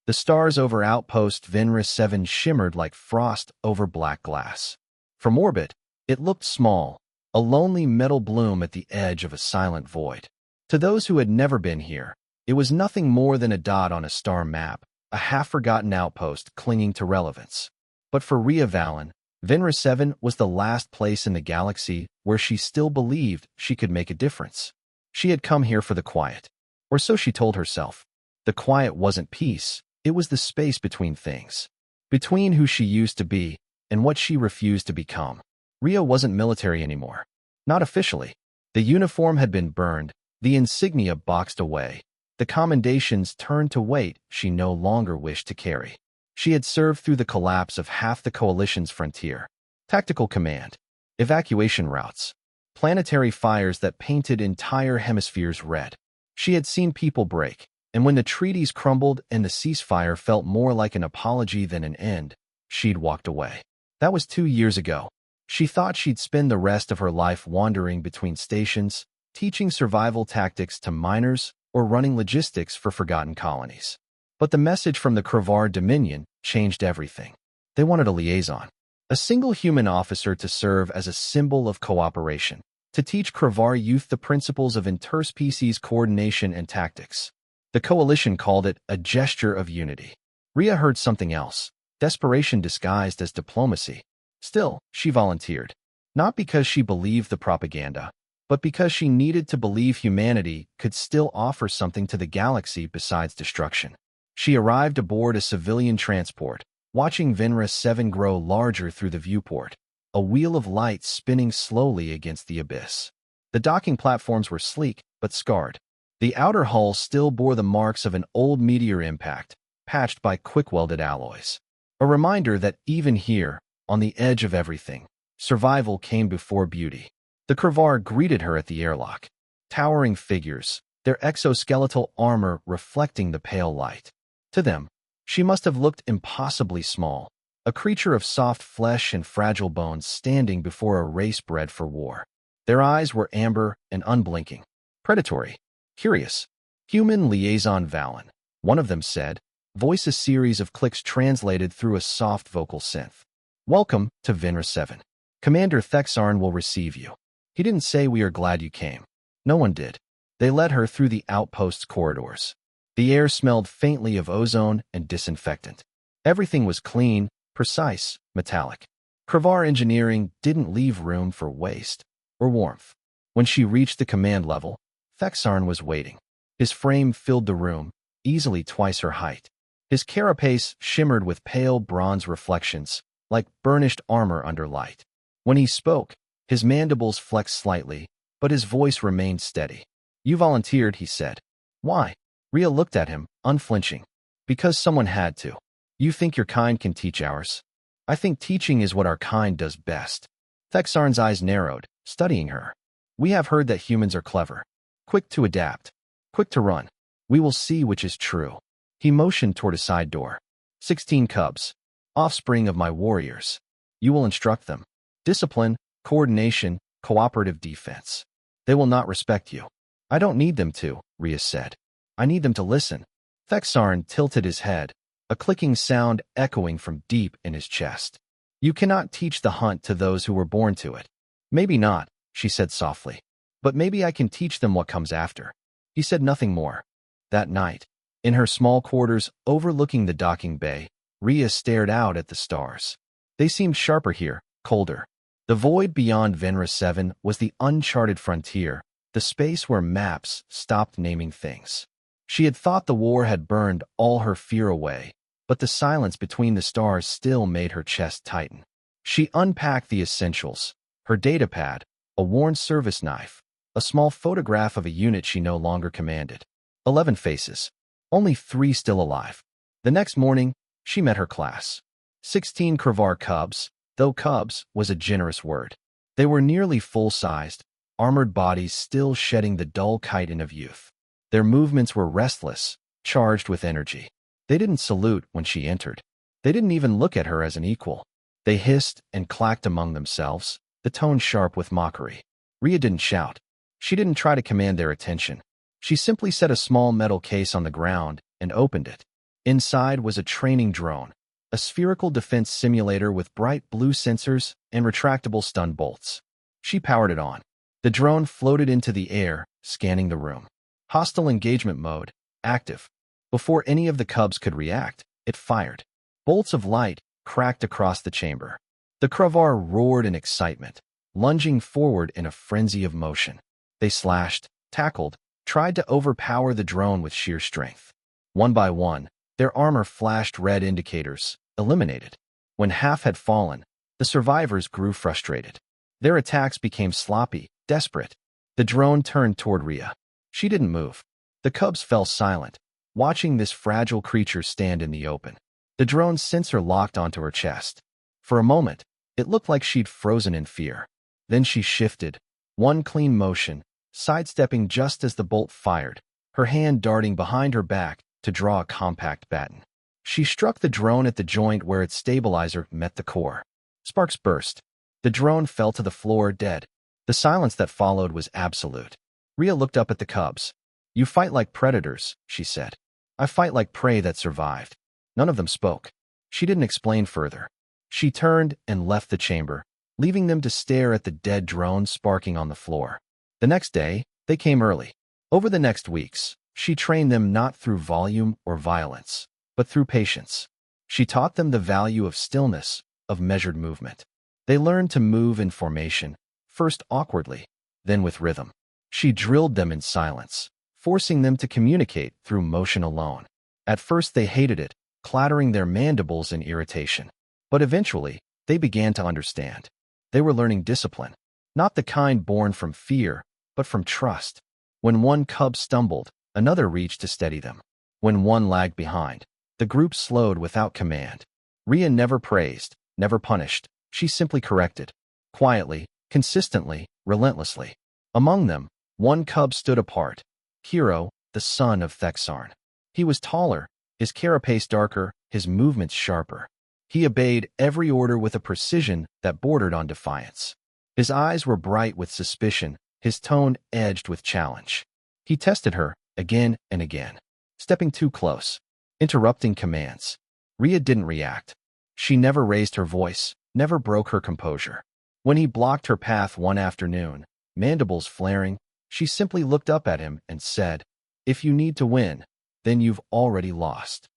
The stars over Outpost Venra 7 shimmered like frost over black glass. From orbit, it looked small, a lonely metal bloom at the edge of a silent void. To those who had never been here, it was nothing more than a dot on a star map, a half-forgotten outpost clinging to relevance. But for Ria Valen, Venra 7 was the last place in the galaxy where she still believed she could make a difference. She had come here for the quiet. Or so she told herself. The quiet wasn't peace, it was the space between things. Between who she used to be and what she refused to become. Ria wasn't military anymore. Not officially. The uniform had been burned, the insignia boxed away, the commendations turned to weight she no longer wished to carry. She had served through the collapse of half the coalition's frontier. Tactical command, evacuation routes, planetary fires that painted entire hemispheres red. She had seen people break, and when the treaties crumbled and the ceasefire felt more like an apology than an end, she'd walked away. That was 2 years ago. She thought she'd spend the rest of her life wandering between stations, teaching survival tactics to miners or running logistics for forgotten colonies. But the message from the Kravar Dominion changed everything. They wanted a liaison, a single human officer to serve as a symbol of cooperation, to teach Kravar youth the principles of interspecies coordination and tactics. The coalition called it a gesture of unity. Ria heard something else, desperation disguised as diplomacy. Still, she volunteered. Not because she believed the propaganda, but because she needed to believe humanity could still offer something to the galaxy besides destruction. She arrived aboard a civilian transport, watching Venra 7 grow larger through the viewport, a wheel of light spinning slowly against the abyss. The docking platforms were sleek but scarred. The outer hull still bore the marks of an old meteor impact, patched by quick-welded alloys. A reminder that even here, on the edge of everything, survival came before beauty. The Kravar greeted her at the airlock. Towering figures, their exoskeletal armor reflecting the pale light. To them, she must have looked impossibly small, a creature of soft flesh and fragile bones standing before a race bred for war. Their eyes were amber and unblinking. Predatory. Curious. Human liaison Valen, one of them said, voice a series of clicks translated through a soft vocal synth. Welcome to Venra 7. Commander Thexarn will receive you. He didn't say we are glad you came. No one did. They led her through the outpost's corridors. The air smelled faintly of ozone and disinfectant. Everything was clean, precise, metallic. Kravar engineering didn't leave room for waste or warmth. When she reached the command level, Thexarn was waiting. His frame filled the room, easily twice her height. His carapace shimmered with pale bronze reflections, like burnished armor under light. When he spoke, his mandibles flexed slightly, but his voice remained steady. You volunteered, he said. Why? Ria looked at him, unflinching. Because someone had to. You think your kind can teach ours? I think teaching is what our kind does best. Thexarn's eyes narrowed, studying her. We have heard that humans are clever. Quick to adapt. Quick to run. We will see which is true. He motioned toward a side door. 16 cubs. Offspring of my warriors. You will instruct them. Discipline, coordination, cooperative defense. They will not respect you. I don't need them to, Ria said. I need them to listen. Thexarn tilted his head, a clicking sound echoing from deep in his chest. You cannot teach the hunt to those who were born to it. Maybe not, she said softly. But maybe I can teach them what comes after. He said nothing more. That night, in her small quarters overlooking the docking bay, Ria stared out at the stars. They seemed sharper here, colder. The void beyond Venra 7 was the uncharted frontier, the space where maps stopped naming things. She had thought the war had burned all her fear away, but the silence between the stars still made her chest tighten. She unpacked the essentials, her datapad, a worn service knife, a small photograph of a unit she no longer commanded. 11 faces. Only 3 still alive. The next morning, she met her class. 16 Kravar cubs, though cubs was a generous word. They were nearly full-sized, armored bodies still shedding the dull chitin of youth. Their movements were restless, charged with energy. They didn't salute when she entered. They didn't even look at her as an equal. They hissed and clacked among themselves, the tone sharp with mockery. Ria didn't shout. She didn't try to command their attention. She simply set a small metal case on the ground and opened it. Inside was a training drone, a spherical defense simulator with bright blue sensors and retractable stun bolts. She powered it on. The drone floated into the air, scanning the room. Hostile engagement mode, active. Before any of the cubs could react, it fired. Bolts of light cracked across the chamber. The Kravar roared in excitement, lunging forward in a frenzy of motion. They slashed, tackled, tried to overpower the drone with sheer strength. One by one, their armor flashed red indicators, eliminated. When half had fallen, the survivors grew frustrated. Their attacks became sloppy, desperate. The drone turned toward Ria. She didn't move. The cubs fell silent, watching this fragile creature stand in the open. The drone's sensor locked onto her chest. For a moment, it looked like she'd frozen in fear. Then she shifted, one clean motion, sidestepping just as the bolt fired, her hand darting behind her back to draw a compact baton. She struck the drone at the joint where its stabilizer met the core. Sparks burst. The drone fell to the floor dead. The silence that followed was absolute. Ria looked up at the cubs. "You fight like predators," she said. "I fight like prey that survived." None of them spoke. She didn't explain further. She turned and left the chamber, leaving them to stare at the dead drone sparking on the floor. The next day, they came early. Over the next weeks, she trained them not through volume or violence, but through patience. She taught them the value of stillness, of measured movement. They learned to move in formation, first awkwardly, then with rhythm. She drilled them in silence, forcing them to communicate through motion alone. At first they hated it, clattering their mandibles in irritation. But eventually, they began to understand. They were learning discipline, not the kind born from fear, but from trust. When one cub stumbled, another reached to steady them. When one lagged behind, the group slowed without command. Ria never praised, never punished. She simply corrected. Quietly, consistently, relentlessly. Among them, one cub stood apart. Hero, the son of Thexarn. He was taller, his carapace darker, his movements sharper. He obeyed every order with a precision that bordered on defiance. His eyes were bright with suspicion, his tone edged with challenge. He tested her, again and again, stepping too close, interrupting commands. Ria didn't react. She never raised her voice, never broke her composure. When he blocked her path one afternoon, mandibles flaring, she simply looked up at him and said, "If you need to win, then you've already lost."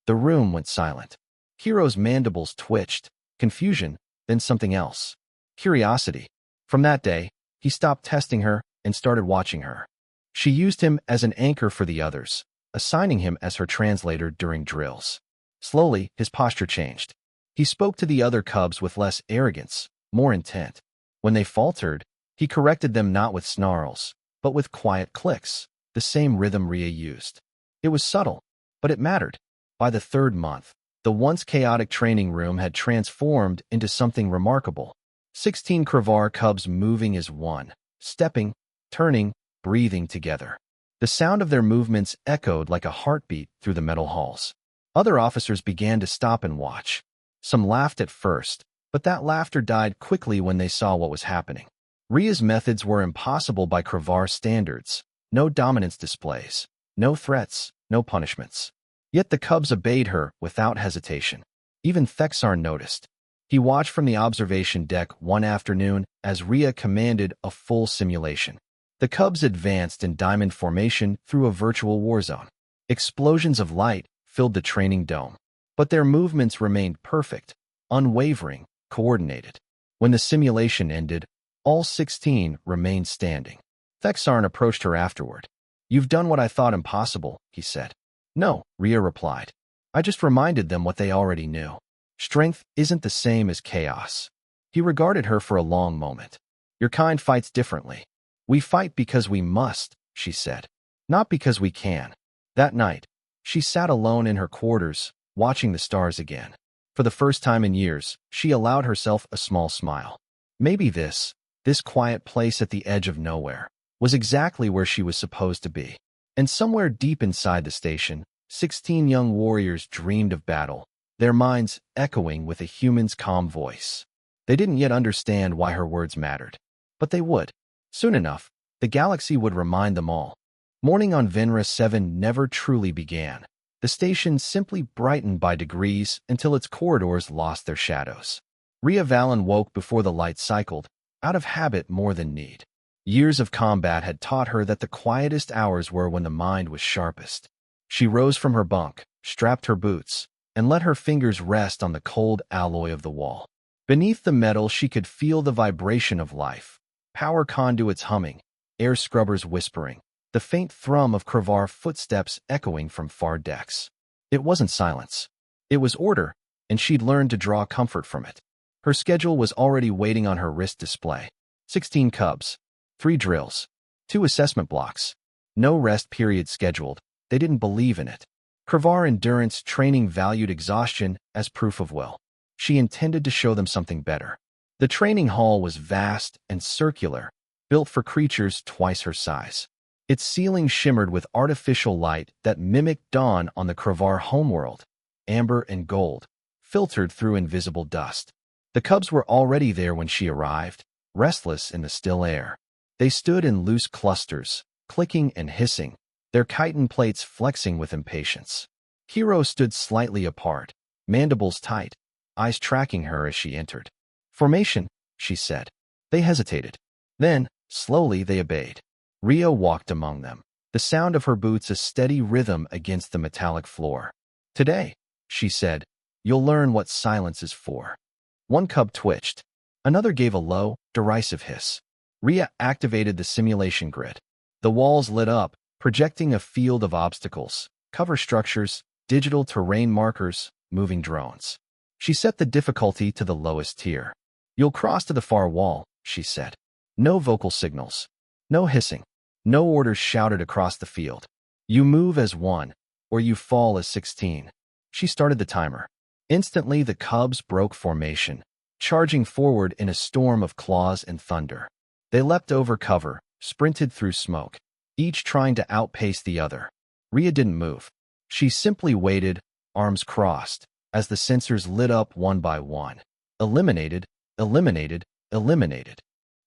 The room went silent. Hero's mandibles twitched, confusion, then something else. Curiosity. From that day, he stopped testing her and started watching her. She used him as an anchor for the others, assigning him as her translator during drills. Slowly, his posture changed. He spoke to the other cubs with less arrogance, more intent. When they faltered, he corrected them not with snarls, but with quiet clicks, the same rhythm Ria used. It was subtle, but it mattered. By the third month, the once chaotic training room had transformed into something remarkable. 16 Kravar cubs moving as one, stepping, turning, breathing together. The sound of their movements echoed like a heartbeat through the metal halls. Other officers began to stop and watch. Some laughed at first, but that laughter died quickly when they saw what was happening. Ria's methods were impossible by Kravar standards. No dominance displays, no threats, no punishments. Yet the cubs obeyed her without hesitation. Even Thexarn noticed. He watched from the observation deck one afternoon as Ria commanded a full simulation. The cubs advanced in diamond formation through a virtual war zone. Explosions of light filled the training dome. But their movements remained perfect, unwavering, coordinated. When the simulation ended, all 16 remained standing. Thexarn approached her afterward. "You've done what I thought impossible," he said. "No," Ria replied. "I just reminded them what they already knew. Strength isn't the same as chaos." He regarded her for a long moment. "Your kind fights differently. We fight because we must," she said, "not because we can." That night, she sat alone in her quarters, watching the stars again. For the first time in years, she allowed herself a small smile. Maybe this quiet place at the edge of nowhere, was exactly where she was supposed to be. And somewhere deep inside the station, 16 young warriors dreamed of battle, their minds echoing with a human's calm voice. They didn't yet understand why her words mattered. But they would. Soon enough, the galaxy would remind them all. Morning on Venra 7 never truly began. The station simply brightened by degrees until its corridors lost their shadows. Ria Valen woke before the light cycled, out of habit more than need. Years of combat had taught her that the quietest hours were when the mind was sharpest. She rose from her bunk, strapped her boots, and let her fingers rest on the cold alloy of the wall. Beneath the metal she could feel the vibration of life, power conduits humming, air scrubbers whispering, the faint thrum of Kravar footsteps echoing from far decks. It wasn't silence. It was order, and she'd learned to draw comfort from it. Her schedule was already waiting on her wrist display. 16 cubs, 3 drills, 2 assessment blocks. No rest period scheduled. They didn't believe in it. Kravar endurance training valued exhaustion as proof of will. She intended to show them something better. The training hall was vast and circular, built for creatures twice her size. Its ceiling shimmered with artificial light that mimicked dawn on the Kravar homeworld, amber and gold, filtered through invisible dust. The cubs were already there when she arrived, restless in the still air. They stood in loose clusters, clicking and hissing, their chitin plates flexing with impatience. Hero stood slightly apart, mandibles tight, eyes tracking her as she entered. "Formation," she said. They hesitated. Then, slowly, they obeyed. Ria walked among them, the sound of her boots a steady rhythm against the metallic floor. "Today," she said, "you'll learn what silence is for." One cub twitched. Another gave a low, derisive hiss. Ria activated the simulation grid. The walls lit up, projecting a field of obstacles, cover structures, digital terrain markers, moving drones. She set the difficulty to the lowest tier. "You'll cross to the far wall," she said. No vocal signals. No hissing. No orders shouted across the field. "You move as 1, or you fall as 16. She started the timer. Instantly, the cubs broke formation, charging forward in a storm of claws and thunder. They leapt over cover, sprinted through smoke, each trying to outpace the other. Ria didn't move. She simply waited, arms crossed, as the sensors lit up one by one. Eliminated, eliminated, eliminated.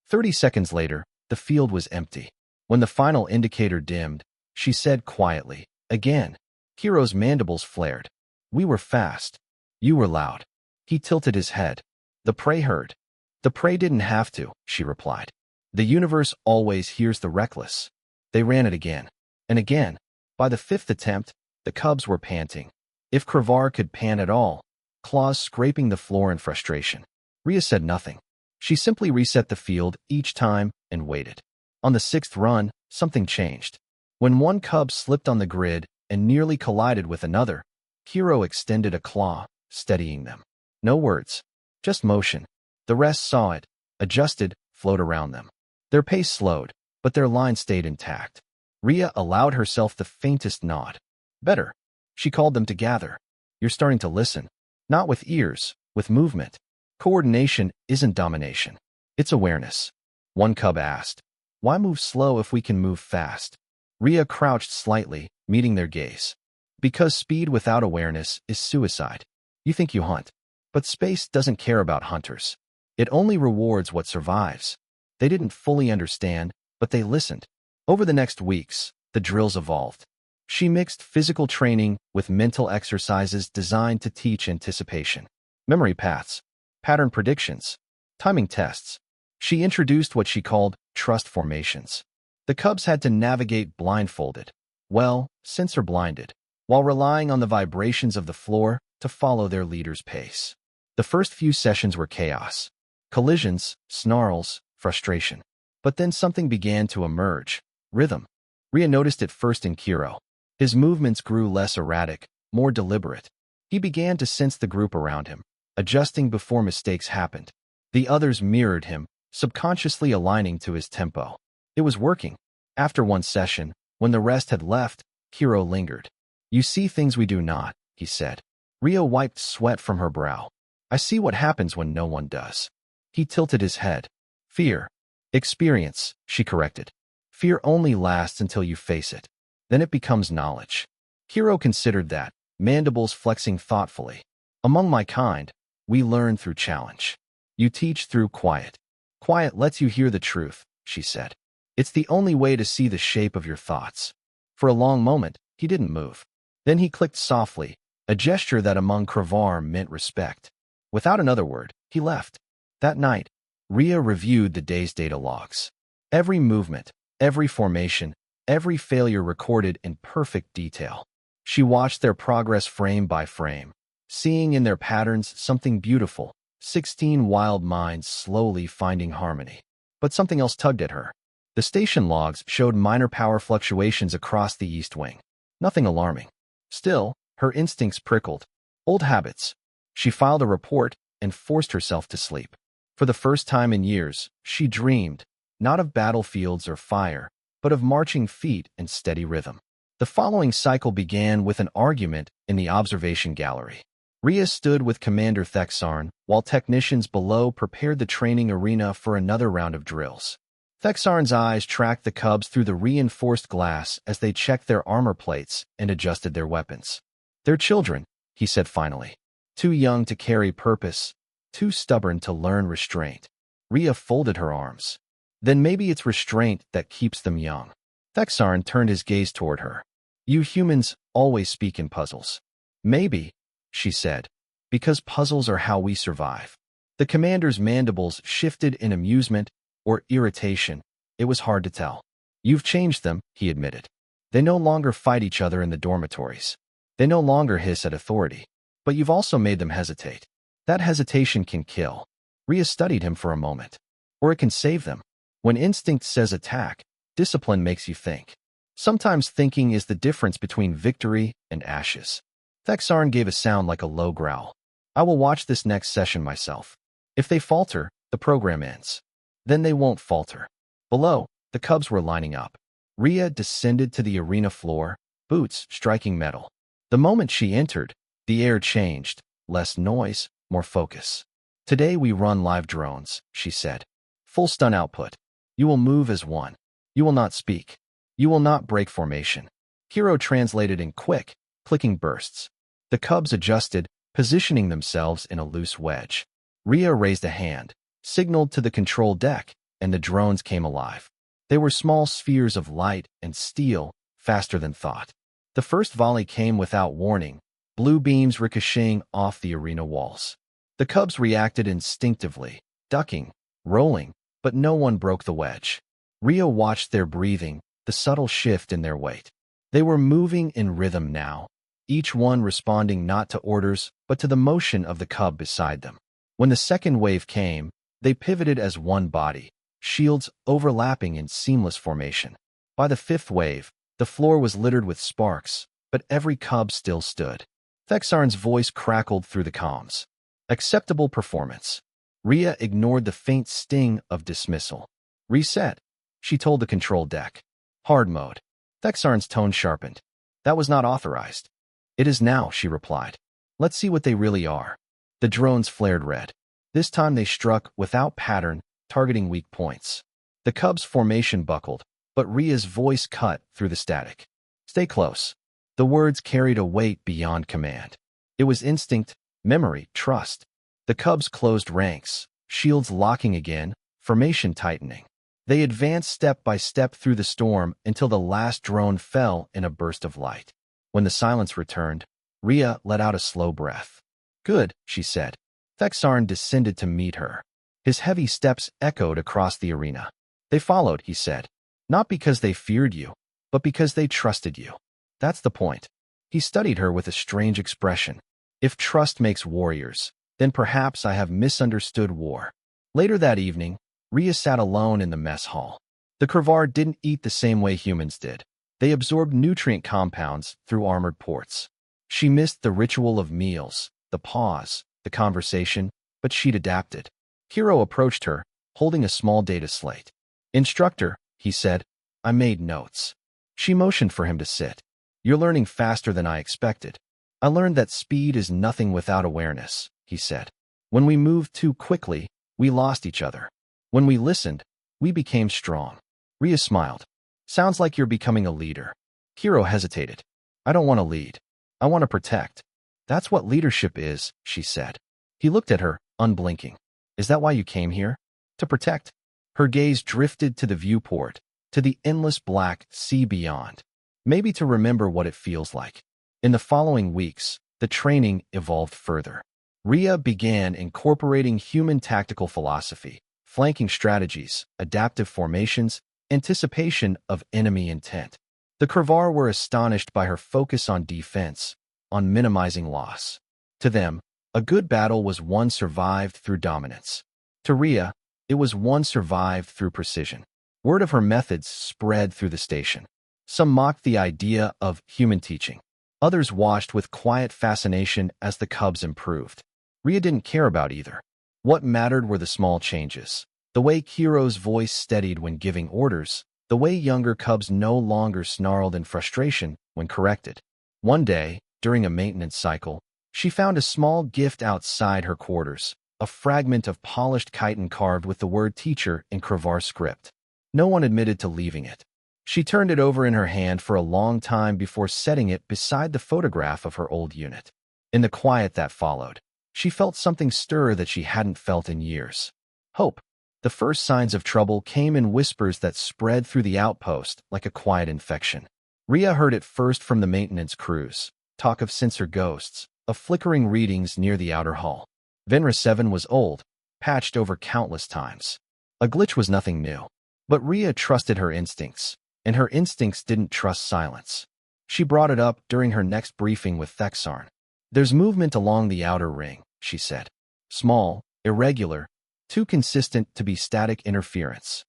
30 seconds later, the field was empty. When the final indicator dimmed, she said quietly, "Again." Hero's mandibles flared. "We were fast. You were loud." He tilted his head. The prey heard. "The prey didn't have to," she replied. "The universe always hears the reckless." They ran it again. And again. By the 5th attempt, the cubs were panting. If Kravar could pant at all, claws scraping the floor in frustration. Ria said nothing. She simply reset the field each time and waited. On the 6th run, something changed. When one cub slipped on the grid and nearly collided with another, Hero extended a claw, steadying them. No words, just motion. The rest saw it, adjusted, flowed around them. Their pace slowed, but their line stayed intact. Ria allowed herself the faintest nod. "Better." She called them to gather. "You're starting to listen. Not with ears, with movement. Coordination isn't domination. It's awareness." One cub asked, "Why move slow if we can move fast?" Ria crouched slightly, meeting their gaze. "Because speed without awareness is suicide. You think you hunt, but space doesn't care about hunters. It only rewards what survives." They didn't fully understand, but they listened. Over the next weeks, the drills evolved. She mixed physical training with mental exercises designed to teach anticipation, memory paths, pattern predictions, timing tests. She introduced what she called trust formations. The cubs had to navigate blindfolded, well, sensor-blinded, while relying on the vibrations of the floor to follow their leader's pace. The first few sessions were chaos. Collisions, snarls, frustration. But then something began to emerge. Rhythm. Ria noticed it first in Kiro. His movements grew less erratic, more deliberate. He began to sense the group around him, adjusting before mistakes happened. The others mirrored him, subconsciously aligning to his tempo. It was working. After one session, when the rest had left, Kiro lingered. "You see things we do not," he said. Ria wiped sweat from her brow. "I see what happens when no one does." He tilted his head. "Fear. Experience," she corrected. "Fear only lasts until you face it. Then it becomes knowledge." Hero considered that, mandibles flexing thoughtfully. "Among my kind, we learn through challenge. You teach through quiet. Quiet lets you hear the truth," she said. "It's the only way to see the shape of your thoughts." For a long moment, he didn't move. Then he clicked softly, a gesture that among Kravar meant respect. Without another word, he left. That night, Ria reviewed the day's data logs. Every movement, every formation, every failure recorded in perfect detail. She watched their progress frame by frame, seeing in their patterns something beautiful, 16 wild minds slowly finding harmony. But something else tugged at her. The station logs showed minor power fluctuations across the East Wing. Nothing alarming. Still, her instincts prickled. Old habits. She filed a report and forced herself to sleep. For the first time in years, she dreamed, not of battlefields or fire, but of marching feet and steady rhythm. The following cycle began with an argument in the observation gallery. Ria stood with Commander Thexarn, while technicians below prepared the training arena for another round of drills. Thexarn's eyes tracked the cubs through the reinforced glass as they checked their armor plates and adjusted their weapons. "They're children," he said finally. "Too young to carry purpose, too stubborn to learn restraint." Ria folded her arms. "Then maybe it's restraint that keeps them young." Thexarn turned his gaze toward her. "You humans always speak in puzzles." "Maybe," she said, "because puzzles are how we survive." The commander's mandibles shifted in amusement or irritation. It was hard to tell. "You've changed them," he admitted. "They no longer fight each other in the dormitories. They no longer hiss at authority. But you've also made them hesitate. That hesitation can kill." Ria studied him for a moment. "Or it can save them. When instinct says attack, discipline makes you think. Sometimes thinking is the difference between victory and ashes." Thexarn gave a sound like a low growl. "I will watch this next session myself. If they falter, the program ends. Then they won't falter." Below, the cubs were lining up. Ria descended to the arena floor, boots striking metal. The moment she entered, the air changed. Less noise, more focus. "Today we run live drones," she said. "Full stun output. You will move as one. You will not speak. You will not break formation." Hero translated in quick, clicking bursts. The cubs adjusted, positioning themselves in a loose wedge. Ria raised a hand, signaled to the control deck, and the drones came alive. They were small spheres of light and steel, faster than thought. The first volley came without warning, blue beams ricocheting off the arena walls. The cubs reacted instinctively, ducking, rolling, but no one broke the wedge. Ria watched their breathing, the subtle shift in their weight. They were moving in rhythm now, each one responding not to orders, but to the motion of the cub beside them. When the second wave came, they pivoted as one body, shields overlapping in seamless formation. By the fifth wave, the floor was littered with sparks, but every cub still stood. Thexarn's voice crackled through the comms. "Acceptable performance." Ria ignored the faint sting of dismissal. "Reset," she told the control deck. "Hard mode." Thexarn's tone sharpened. "That was not authorized." "It is now," she replied. "Let's see what they really are." The drones flared red. This time they struck without pattern, targeting weak points. The cubs' formation buckled, but Ria's voice cut through the static. "Stay close." The words carried a weight beyond command. It was instinct, memory, trust. The cubs closed ranks, shields locking again, formation tightening. They advanced step by step through the storm until the last drone fell in a burst of light. When the silence returned, Ria let out a slow breath. "Good," she said. Thexarn descended to meet her. His heavy steps echoed across the arena. "They followed," he said. "Not because they feared you, but because they trusted you. That's the point." He studied her with a strange expression. "If trust makes warriors, then perhaps I have misunderstood war." Later that evening, Ria sat alone in the mess hall. The Kravar didn't eat the same way humans did. They absorbed nutrient compounds through armored ports. She missed the ritual of meals, the pause, the conversation, but she'd adapted. Hero approached her, holding a small data slate. "Instructor," he said, "I made notes." She motioned for him to sit. "You're learning faster than I expected." "I learned that speed is nothing without awareness," he said. "When we moved too quickly, we lost each other. When we listened, we became strong." Ria smiled. "Sounds like you're becoming a leader." Hero hesitated. "I don't want to lead. I want to protect." "That's what leadership is," she said. He looked at her, unblinking. "Is that why you came here? To protect?" Her gaze drifted to the viewport, to the endless black sea beyond. "Maybe to remember what it feels like." In the following weeks, the training evolved further. Ria began incorporating human tactical philosophy, flanking strategies, adaptive formations, anticipation of enemy intent. The Kravar were astonished by her focus on defense, on minimizing loss. To them, a good battle was one survived through dominance. To Ria, it was one survived through precision. Word of her methods spread through the station. Some mocked the idea of human teaching. Others watched with quiet fascination as the cubs improved. Ria didn't care about either. What mattered were the small changes. The way Kiro's voice steadied when giving orders, the way younger cubs no longer snarled in frustration when corrected. One day, during a maintenance cycle, she found a small gift outside her quarters, a fragment of polished chitin carved with the word teacher in Kravar script. No one admitted to leaving it. She turned it over in her hand for a long time before setting it beside the photograph of her old unit. In the quiet that followed, she felt something stir that she hadn't felt in years. Hope. The first signs of trouble came in whispers that spread through the outpost like a quiet infection. Ria heard it first from the maintenance crews, talk of sensor ghosts, of flickering readings near the outer hull. Venra 7 was old, patched over countless times. A glitch was nothing new. But Ria trusted her instincts, and her instincts didn't trust silence. She brought it up during her next briefing with Thexarn. There's movement along the outer ring, she said. Small, irregular, too consistent to be static interference.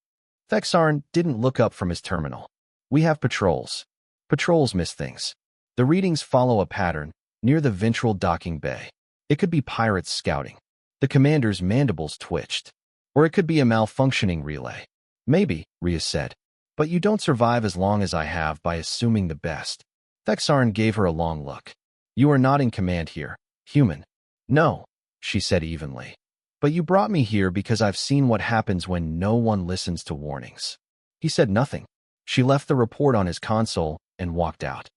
Thexarn didn't look up from his terminal. We have patrols. Patrols miss things. The readings follow a pattern near the ventral docking bay. It could be pirates scouting. The commander's mandibles twitched. Or it could be a malfunctioning relay. Maybe, Ria said. But you don't survive as long as I have by assuming the best. Thexarn gave her a long look. You are not in command here, human. No, she said evenly. But you brought me here because I've seen what happens when no one listens to warnings. He said nothing. She left the report on his console and walked out.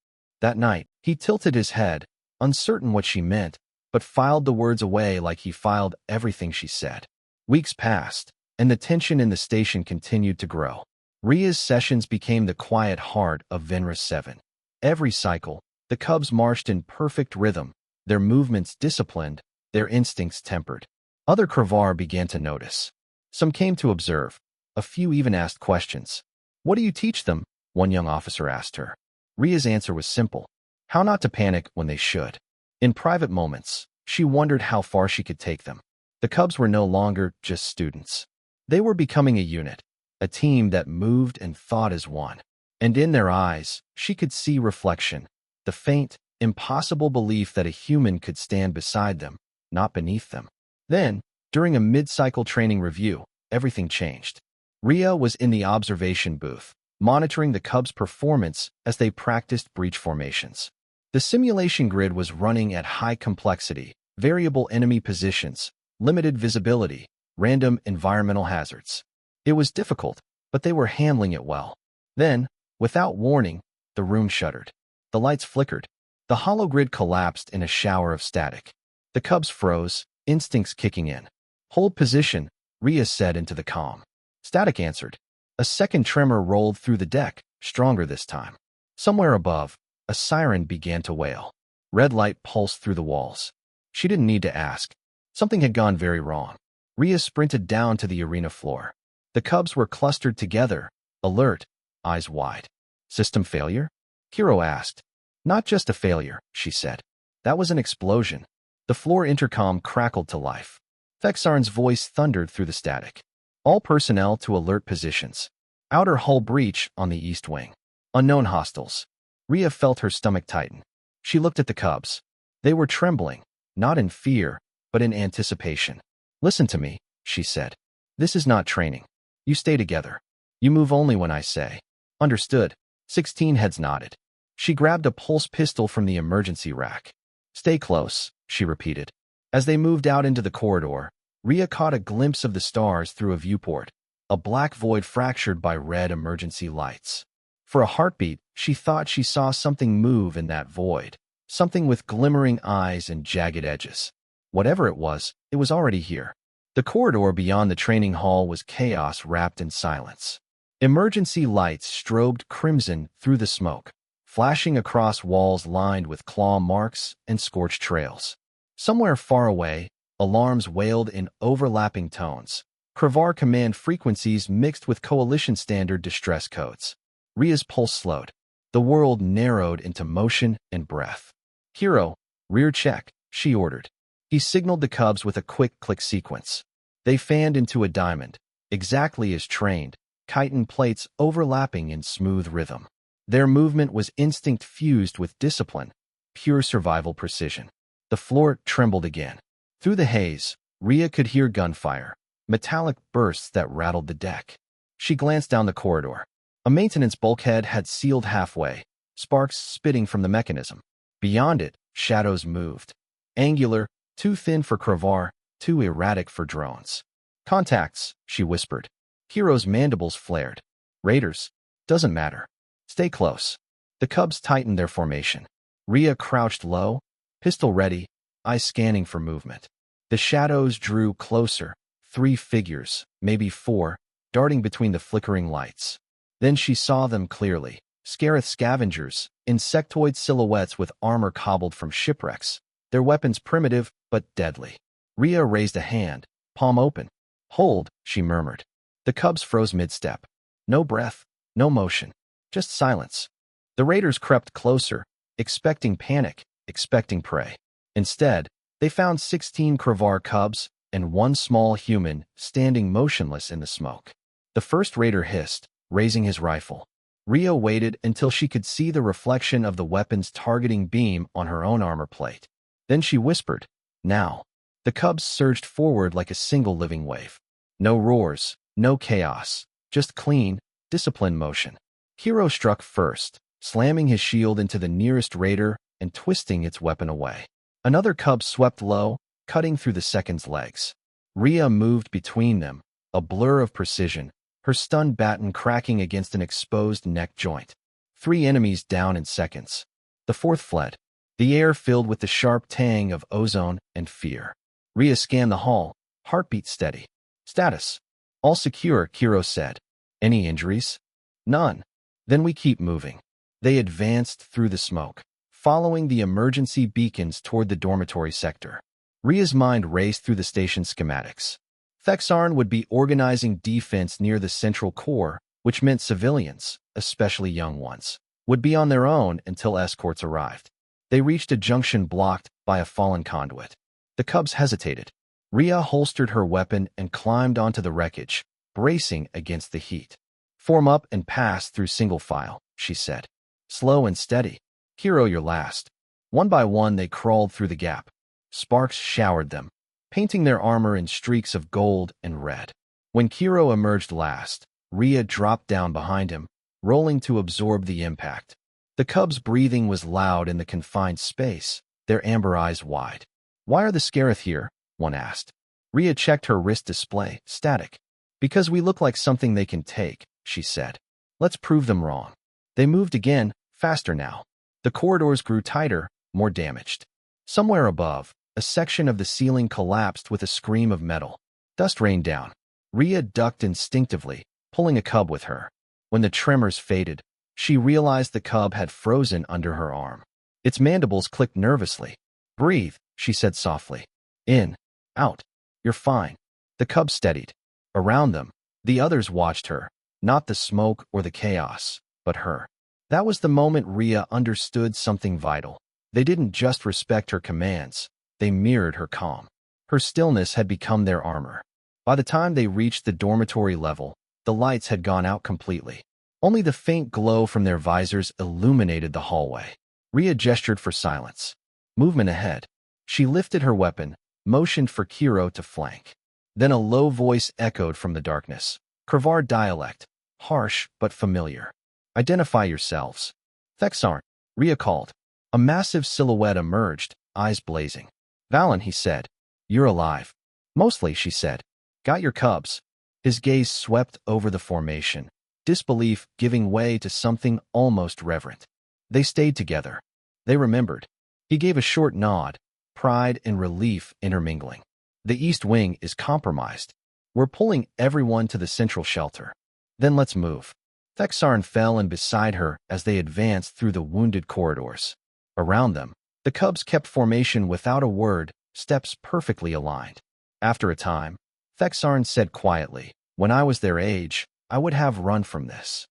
That night, he tilted his head, uncertain what she meant, but filed the words away like he filed everything she said. Weeks passed, and the tension in the station continued to grow. Ria's sessions became the quiet heart of Venra 7. Every cycle, the cubs marched in perfect rhythm, their movements disciplined, their instincts tempered. Other Kravar began to notice. Some came to observe. A few even asked questions. What do you teach them? One young officer asked her. Ria's answer was simple. How not to panic when they should. In private moments, she wondered how far she could take them. The cubs were no longer just students. They were becoming a unit, a team that moved and thought as one. And in their eyes, she could see reflection, the faint, impossible belief that a human could stand beside them, not beneath them. Then, during a mid-cycle training review, everything changed. Ria was in the observation booth, monitoring the cubs' performance as they practiced breach formations. The simulation grid was running at high complexity, variable enemy positions, limited visibility, random environmental hazards. It was difficult, but they were handling it well. Then, without warning, the room shuddered. The lights flickered. The hologrid collapsed in a shower of static. The cubs froze, instincts kicking in. Hold position, Ria said into the calm. Static answered. A second tremor rolled through the deck, stronger this time. Somewhere above, a siren began to wail. Red light pulsed through the walls. She didn't need to ask. Something had gone very wrong. Ria sprinted down to the arena floor. The cubs were clustered together, alert, eyes wide. System failure? Kiro asked. Not just a failure, she said. That was an explosion. The floor intercom crackled to life. Thexarn's voice thundered through the static. All personnel to alert positions. Outer hull breach on the east wing. Unknown hostiles. Ria felt her stomach tighten. She looked at the cubs. They were trembling, not in fear, but in anticipation. Listen to me, she said. This is not training. You stay together. You move only when I say. Understood. 16 heads nodded. She grabbed a pulse pistol from the emergency rack. Stay close, she repeated. As they moved out into the corridor, Ria caught a glimpse of the stars through a viewport, a black void fractured by red emergency lights. For a heartbeat, she thought she saw something move in that void, something with glimmering eyes and jagged edges. Whatever it was already here. The corridor beyond the training hall was chaos wrapped in silence. Emergency lights strobed crimson through the smoke. flashing across walls lined with claw marks and scorched trails. Somewhere far away, alarms wailed in overlapping tones. Kravar command frequencies mixed with coalition standard distress codes. Ria's pulse slowed. The world narrowed into motion and breath. "Hero, rear check," she ordered. He signaled the cubs with a quick click sequence. They fanned into a diamond, exactly as trained, chitin plates overlapping in smooth rhythm. Their movement was instinct fused with discipline, pure survival precision. The floor trembled again. Through the haze, Ria could hear gunfire, metallic bursts that rattled the deck. She glanced down the corridor. A maintenance bulkhead had sealed halfway, sparks spitting from the mechanism. Beyond it, shadows moved. Angular, too thin for Kravar, too erratic for drones. "Contacts," she whispered. Hero's mandibles flared. "Raiders. Doesn't matter. Stay close." The cubs tightened their formation. Ria crouched low, pistol ready, eyes scanning for movement. The shadows drew closer, 3 figures, maybe 4, darting between the flickering lights. Then she saw them clearly. Scarith scavengers, insectoid silhouettes with armor cobbled from shipwrecks, their weapons primitive but deadly. Ria raised a hand, palm open. "Hold," she murmured. The cubs froze mid-step. No breath, no motion, just silence. The raiders crept closer, expecting panic, expecting prey. Instead, they found 16 Kravar cubs and 1 small human standing motionless in the smoke. The first raider hissed, raising his rifle. Ria waited until she could see the reflection of the weapon's targeting beam on her own armor plate. Then she whispered, "Now." The cubs surged forward like a single living wave. No roars, no chaos, just clean, disciplined motion. Hero struck first, slamming his shield into the nearest raider and twisting its weapon away. Another cub swept low, cutting through the second's legs. Ria moved between them, a blur of precision, her stunned baton cracking against an exposed neck joint. 3 enemies down in seconds. The 4th fled, the air filled with the sharp tang of ozone and fear. Ria scanned the hall, heartbeat steady. "Status. All secure," Kiro said. "Any injuries?" "None." "Then we keep moving." They advanced through the smoke, following the emergency beacons toward the dormitory sector. Ria's mind raced through the station's schematics. Thexarn would be organizing defense near the central core, which meant civilians, especially young ones, would be on their own until escorts arrived. They reached a junction blocked by a fallen conduit. The cubs hesitated. Ria holstered her weapon and climbed onto the wreckage, bracing against the heat. "Form up and pass through single file," she said. "Slow and steady. Hero, you're last." One by one they crawled through the gap. Sparks showered them, painting their armor in streaks of gold and red. When Kiro emerged last, Ria dropped down behind him, rolling to absorb the impact. The cub's breathing was loud in the confined space, their amber eyes wide. "Why are the Scarith here?" one asked. Ria checked her wrist display, static. "Because we look like something they can take," she said. "Let's prove them wrong." They moved again, faster now. The corridors grew tighter, more damaged. Somewhere above, a section of the ceiling collapsed with a scream of metal. Dust rained down. Ria ducked instinctively, pulling a cub with her. When the tremors faded, she realized the cub had frozen under her arm. Its mandibles clicked nervously. "Breathe," she said softly. "In. Out. You're fine." The cub steadied. Around them, the others watched her, not the smoke or the chaos, but her. That was the moment Ria understood something vital. They didn't just respect her commands, they mirrored her calm. Her stillness had become their armor. By the time they reached the dormitory level, the lights had gone out completely. Only the faint glow from their visors illuminated the hallway. Ria gestured for silence. Movement ahead. She lifted her weapon, motioned for Kiro to flank. Then a low voice echoed from the darkness. Kravar dialect, harsh but familiar. "Identify yourselves." "Thexarn," Ria called. A massive silhouette emerged, eyes blazing. "Valen," he said. "You're alive." "Mostly," she said. "Got your cubs." His gaze swept over the formation, disbelief giving way to something almost reverent. They stayed together. They remembered. He gave a short nod, pride and relief intermingling. "The East Wing is compromised. We're pulling everyone to the central shelter. Then let's move." Thexarn fell in beside her as they advanced through the wounded corridors. Around them, the cubs kept formation without a word, steps perfectly aligned. After a time, Thexarn said quietly, "When I was their age, I would have run from this."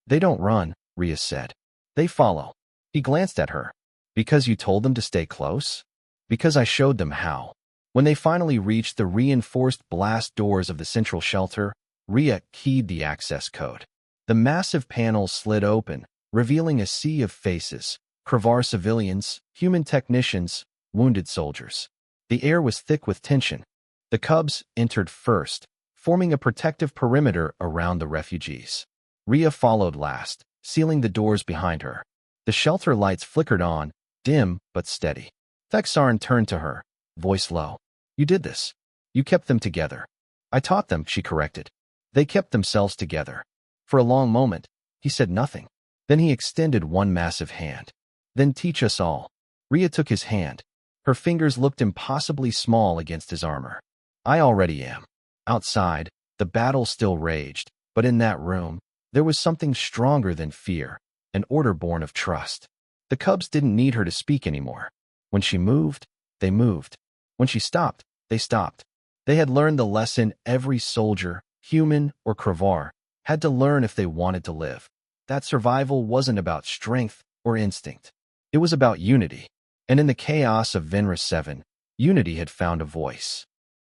"They don't run," Ria said. "They follow." He glanced at her. "Because you told them to stay close?" "Because I showed them how." When they finally reached the reinforced blast doors of the central shelter, Ria keyed the access code. The massive panels slid open, revealing a sea of faces: Kravar civilians, human technicians, wounded soldiers. The air was thick with tension. The cubs entered first, forming a protective perimeter around the refugees. Ria followed last, sealing the doors behind her. The shelter lights flickered on, dim but steady. Thexarn turned to her, voice low. "You did this. You kept them together." "I taught them," she corrected. "They kept themselves together." For a long moment, he said nothing. Then he extended one massive hand. "Then teach us all." Ria took his hand. Her fingers looked impossibly small against his armor. "I already am." Outside, the battle still raged, but in that room, there was something stronger than fear, an order born of trust. The cubs didn't need her to speak anymore. When she moved, they moved. When she stopped, they stopped. They had learned the lesson every soldier, human or Kravar, had to learn if they wanted to live. That survival wasn't about strength or instinct. It was about unity. And in the chaos of Venra 7, unity had found a voice.